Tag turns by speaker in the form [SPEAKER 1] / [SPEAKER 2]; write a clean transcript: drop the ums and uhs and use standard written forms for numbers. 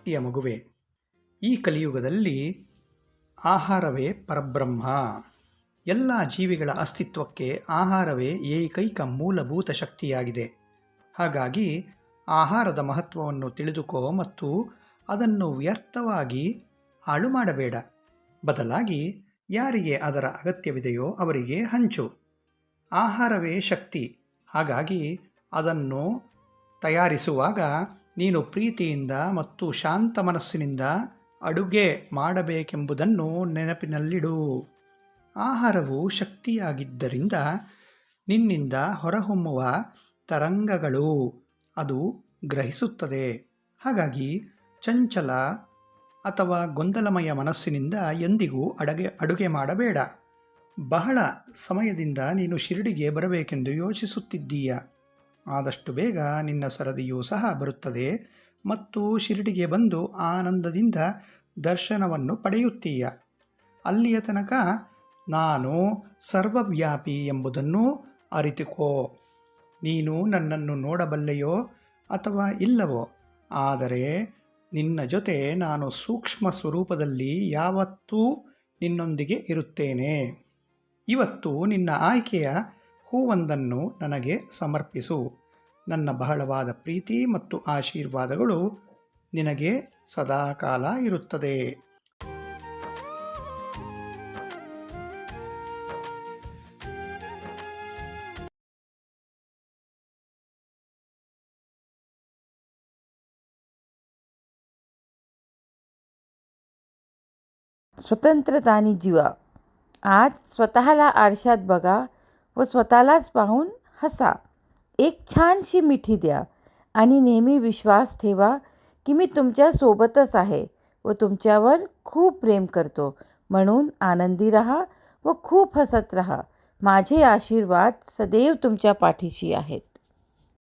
[SPEAKER 1] ಶಕ್ತಿಯ ಮಗುವೆ. ಈ ಕಲಿಯುಗದಲ್ಲಿ ಆಹಾರವೇ ಪರಬ್ರಹ್ಮ. ಎಲ್ಲ ಜೀವಿಗಳ ಅಸ್ತಿತ್ವಕ್ಕೆ ಆಹಾರವೇ ಏಕೈಕ ಮೂಲಭೂತ ಶಕ್ತಿಯಾಗಿದೆ. ಹಾಗಾಗಿ ಆಹಾರದ ಮಹತ್ವವನ್ನು ತಿಳಿದುಕೋ ಮತ್ತು ಅದನ್ನು ವ್ಯರ್ಥವಾಗಿ ಹಾಳು ಮಾಡಬೇಡ. ಬದಲಾಗಿ ಯಾರಿಗೆ ಅದರ ಅಗತ್ಯವಿದೆಯೋ ಅವರಿಗೆ ಹಂಚು. ಆಹಾರವೇ ಶಕ್ತಿ. ಹಾಗಾಗಿ ಅದನ್ನು ತಯಾರಿಸುವಾಗ ನೀನು ಪ್ರೀತಿಯಿಂದ ಮತ್ತು ಶಾಂತ ಮನಸ್ಸಿನಿಂದ ಅಡುಗೆ ಮಾಡಬೇಕೆಂಬುದನ್ನು ನೆನಪಿನಲ್ಲಿಡು. ಆಹಾರವು ಶಕ್ತಿಯಾಗಿದ್ದರಿಂದ ನಿನ್ನಿಂದ ಹೊರಹೊಮ್ಮುವ ತರಂಗಗಳು ಅದು ಗ್ರಹಿಸುತ್ತದೆ. ಹಾಗಾಗಿ ಚಂಚಲ ಅಥವಾ ಗೊಂದಲಮಯ ಮನಸ್ಸಿನಿಂದ ಎಂದಿಗೂ ಅಡುಗೆ ಮಾಡಬೇಡ. ಬಹಳ ಸಮಯದಿಂದ ನೀನು ಶಿರಡಿಗೆ ಬರಬೇಕೆಂದು ಯೋಚಿಸುತ್ತಿದ್ದೀಯ. ಆದಷ್ಟು ಬೇಗ ನಿನ್ನ ಸರದಿಯೂ ಸಹ ಬರುತ್ತದೆ ಮತ್ತು ಶಿರಡಿಗೆ ಬಂದು ಆನಂದದಿಂದ ದರ್ಶನವನ್ನು ಪಡೆಯುತ್ತೀಯ. ಅಲ್ಲಿಯ ತನಕ ನಾನು ಸರ್ವವ್ಯಾಪಿ ಎಂಬುದನ್ನು ಅರಿತುಕೋ. ನೀನು ನನ್ನನ್ನು ನೋಡಬಲ್ಲೆಯೋ ಅಥವಾ ಇಲ್ಲವೋ, ಆದರೆ ನಿನ್ನ ಜೊತೆ ನಾನು ಸೂಕ್ಷ್ಮ ಸ್ವರೂಪದಲ್ಲಿ ಯಾವತ್ತೂ ನಿನ್ನೊಂದಿಗೆ ಇರುತ್ತೇನೆ. ಇವತ್ತು ನಿನ್ನ ಆಯ್ಕೆಯ ಹೂವೊಂದನ್ನು ನನಗೆ ಸಮರ್ಪಿಸು. ನನ್ನ ಬಹಳವಾದ ಪ್ರೀತಿ ಮತ್ತು ಆಶೀರ್ವಾದಗಳು ನಿನಗೆ ಸದಾಕಾಲ ಇರುತ್ತದೆ.
[SPEAKER 2] स्वतंत्रतानी जीवा. आज स्वतःला आरशात बघा व स्वतःलाच पाहून हसा. एक छानशी मिठी द्या आणि नेहमी विश्वास ठेवा की मी तुमच्या सोबतच आहे व तुमच्यावर खूप प्रेम करतो. म्हणून आनंदी रहा व खूप हसत रहा. माझे आशीर्वाद सदैव तुमच्या पाठीशी आहेत.